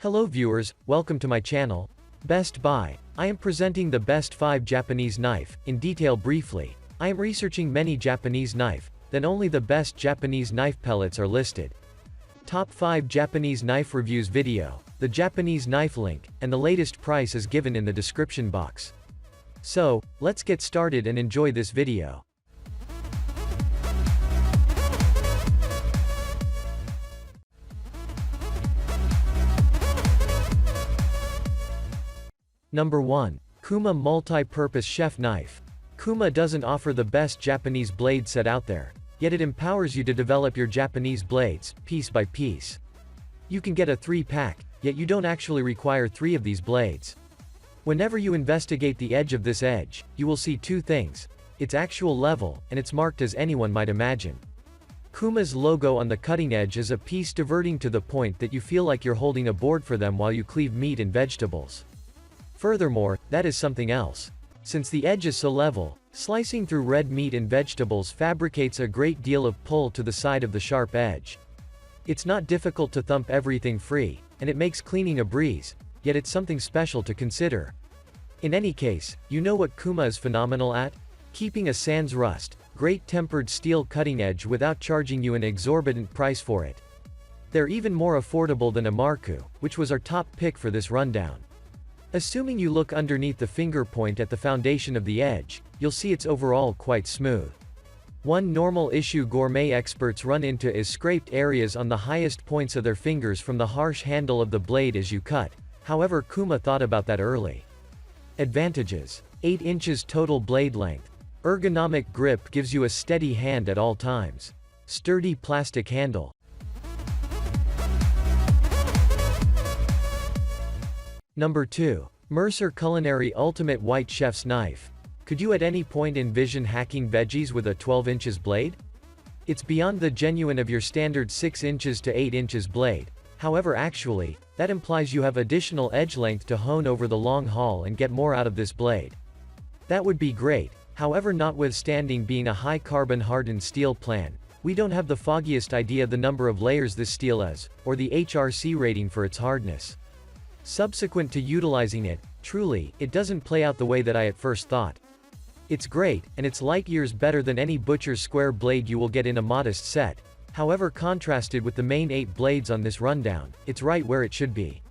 Hello viewers, welcome to my channel. Best Buy. I am presenting the best 5 Japanese knife, in detail briefly. I am researching many Japanese knife, then only the best Japanese knife pellets are listed. Top 5 Japanese knife reviews video, the Japanese knife link, and the latest price is given in the description box. So, let's get started and enjoy this video. Number 1. Kuma Multi-Purpose Chef Knife. Kuma doesn't offer the best Japanese blade set out there, yet it empowers you to develop your Japanese blades, piece by piece. You can get a 3-pack, yet you don't actually require 3 of these blades. Whenever you investigate the edge of this edge, you will see 2 things: its actual level, and it's marked as anyone might imagine. Kuma's logo on the cutting edge is a piece diverting to the point that you feel like you're holding a board for them while you cleave meat and vegetables. Furthermore, that is something else. Since the edge is so level, slicing through red meat and vegetables fabricates a great deal of pull to the side of the sharp edge. It's not difficult to thump everything free, and it makes cleaning a breeze, yet it's something special to consider. In any case, you know what Kuma is phenomenal at? Keeping a sans rust, great tempered steel cutting edge without charging you an exorbitant price for it. They're even more affordable than Imarku, which was our top pick for this rundown. Assuming you look underneath the finger point at the foundation of the edge, you'll see it's overall quite smooth. One normal issue gourmet experts run into is scraped areas on the highest points of their fingers from the harsh handle of the blade as you cut. However, Kuma thought about that early. Advantages: 8 inches total blade length. Ergonomic grip gives you a steady hand at all times. Sturdy plastic handle. Number 2. Mercer Culinary Ultimate White Chef's Knife. Could you at any point envision hacking veggies with a 12 inches blade? It's beyond the genuine of your standard 6 inches to 8 inches blade. However, actually, that implies you have additional edge length to hone over the long haul and get more out of this blade. That would be great. However, notwithstanding being a high carbon hardened steel plan, we don't have the foggiest idea the number of layers this steel is, or the HRC rating for its hardness. Subsequent to utilizing it, truly, it doesn't play out the way that I at first thought. It's great, and it's light years better than any butcher's square blade you will get in a modest set. However, contrasted with the main 8 blades on this rundown, it's right where it should be.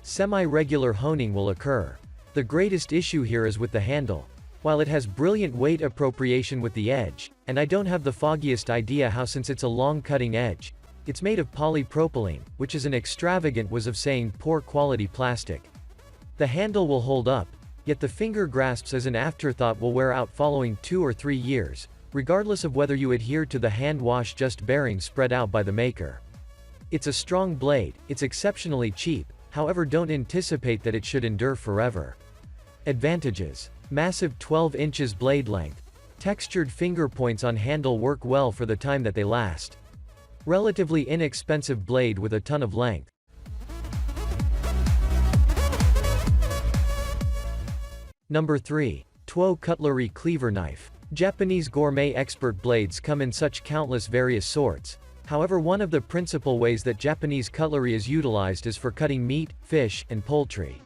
Semi-regular honing will occur. The greatest issue here is with the handle. While it has brilliant weight appropriation with the edge, and I don't have the foggiest idea how, since it's a long cutting edge, it's made of polypropylene, which is an extravagant way of saying poor quality plastic. The handle will hold up, yet the finger grasps as an afterthought will wear out following 2 or 3 years, regardless of whether you adhere to the hand wash just bearings spread out by the maker. It's a strong blade, it's exceptionally cheap, however don't anticipate that it should endure forever. Advantages: massive 12 inches blade length. Textured finger points on handle work well for the time that they last. Relatively inexpensive blade with a ton of length. Number 3. Tuo Cutlery Cleaver Knife. Japanese gourmet expert blades come in such countless various sorts. However, one of the principal ways that Japanese cutlery is utilized is for cutting meat, fish, and poultry.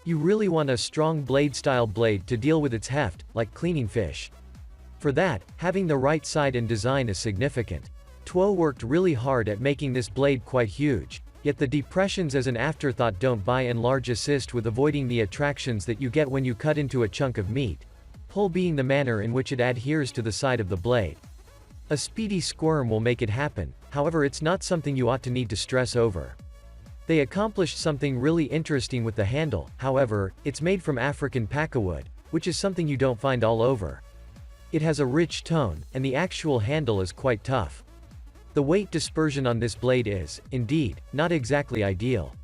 You really want a strong blade-style blade to deal with its heft, like cleaning fish. For that, having the right side and design is significant. Tuo worked really hard at making this blade quite huge, yet the depressions as an afterthought don't by and large assist with avoiding the attractions that you get when you cut into a chunk of meat, pull being the manner in which it adheres to the side of the blade. A speedy squirm will make it happen, however it's not something you ought to need to stress over. They accomplished something really interesting with the handle, however, it's made from African pacawood, which is something you don't find all over. It has a rich tone, and the actual handle is quite tough. The weight dispersion on this blade is, indeed, not exactly ideal.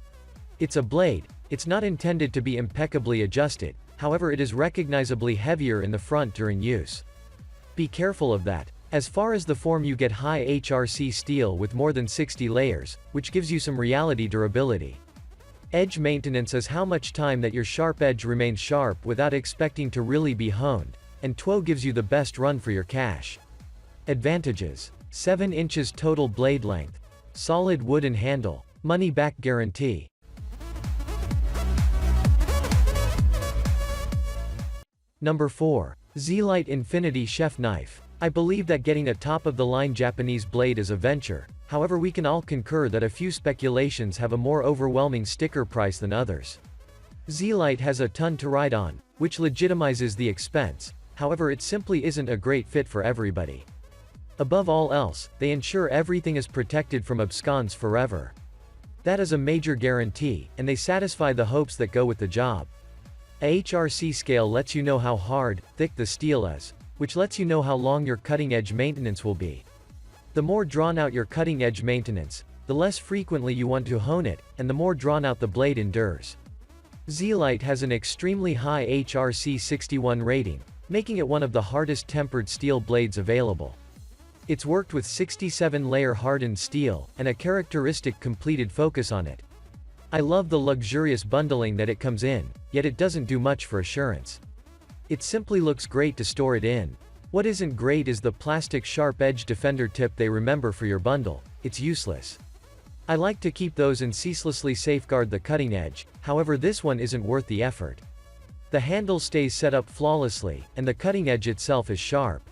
It's a blade, it's not intended to be impeccably adjusted, however it is recognizably heavier in the front during use. Be careful of that. As far as the form, you get high HRC steel with more than 60 layers, which gives you some reality durability. Edge maintenance is how much time that your sharp edge remains sharp without expecting to really be honed, and Tuo gives you the best run for your cash. Advantages: 7 inches total blade length. Solid wooden handle. Money-back guarantee. Number 4. Zlight Infinity Chef Knife. I believe that getting a top-of-the-line Japanese blade is a venture, however we can all concur that a few speculations have a more overwhelming sticker price than others. Zlight has a ton to ride on, which legitimizes the expense, however it simply isn't a great fit for everybody. Above all else, they ensure everything is protected from absconds forever. That is a major guarantee, and they satisfy the hopes that go with the job. A HRC scale lets you know how hard, thick the steel is, which lets you know how long your cutting-edge maintenance will be. The more drawn out your cutting-edge maintenance, the less frequently you want to hone it, and the more drawn out the blade endures. Zlight has an extremely high HRC 61 rating, making it one of the hardest tempered steel blades available. It's worked with 67-layer hardened steel, and a characteristic completed focus on it. I love the luxurious bundling that it comes in, yet it doesn't do much for assurance. It simply looks great to store it in. What isn't great is the plastic sharp-edge defender tip they remember for your bundle. It's useless. I like to keep those and ceaselessly safeguard the cutting edge, however this one isn't worth the effort. The handle stays set up flawlessly, and the cutting edge itself is sharp.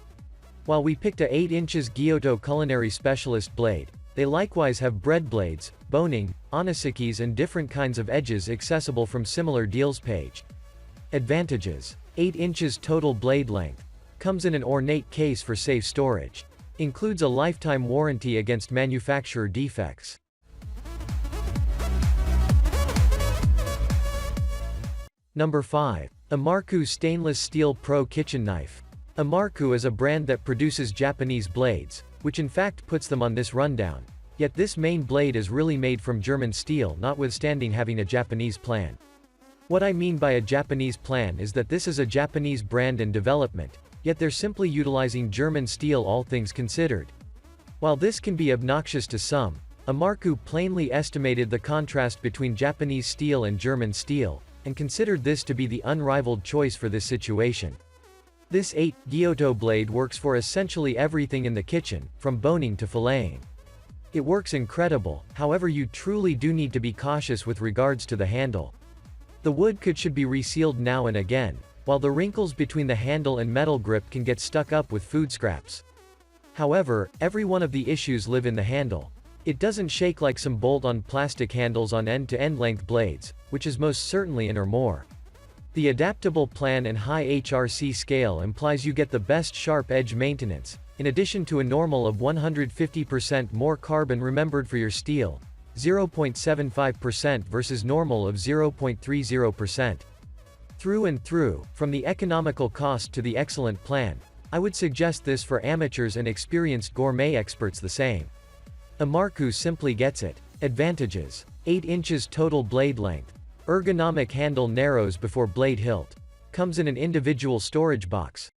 While we picked a 8 inches Gyuto Culinary Specialist blade, they likewise have bread blades, boning, onisikis and different kinds of edges accessible from similar deals page. Advantages: 8 inches total blade length. Comes in an ornate case for safe storage. Includes a lifetime warranty against manufacturer defects. Number 5. Imarku Stainless Steel Pro Kitchen Knife. Imarku is a brand that produces Japanese blades, which in fact puts them on this rundown. Yet this main blade is really made from German steel, notwithstanding having a Japanese plan. What I mean by a Japanese plan is that this is a Japanese brand and development, yet they're simply utilizing German steel all things considered. While this can be obnoxious to some, Imarku plainly estimated the contrast between Japanese steel and German steel, and considered this to be the unrivaled choice for this situation. This 8 Gyuto blade works for essentially everything in the kitchen, from boning to filleting. It works incredible, however you truly do need to be cautious with regards to the handle. The wood should be resealed now and again, while the wrinkles between the handle and metal grip can get stuck up with food scraps. However, every one of the issues live in the handle. It doesn't shake like some bolt-on plastic handles on end-to-end length blades, which is most certainly an or more. The adaptable plan and high HRC scale implies you get the best sharp edge maintenance, in addition to a normal of 150% more carbon remembered for your steel, 0.75% versus normal of 0.30%. Through and through, from the economical cost to the excellent plan, I would suggest this for amateurs and experienced gourmet experts the same. Imarku simply gets it. Advantages: 8 inches total blade length. Ergonomic handle narrows before blade hilt. Comes in an individual storage box.